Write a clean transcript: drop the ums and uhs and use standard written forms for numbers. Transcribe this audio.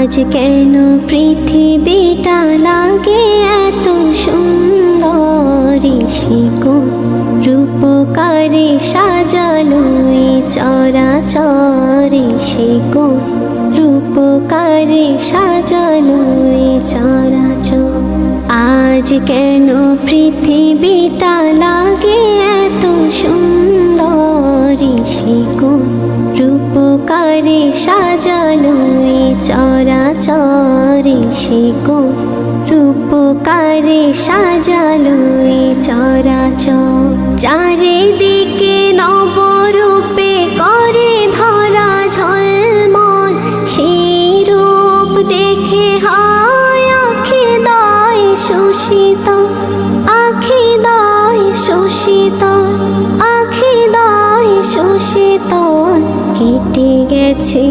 আজ কেন পৃথিবীটা লাগে এত সুন্দর, শিকো রূপকারে সাজালো এই চরাচর, শিকো রূপকারে সাজালো এই চরাচর। আজ কেন পৃথিবীটা লাগে এত সুন্দর, শিকো রূপকারে সাজালো এই চরাচর, শিকো রূপকারে সাজালো এই চরাচর। চারিদিকে নবরূপে করে ধরা ঝলমল, সেই রূপ দেখে হয় আখি দায় শোষিত, আখি দায় শোষিত, আখি দায় শোষিত। কেটে গেছে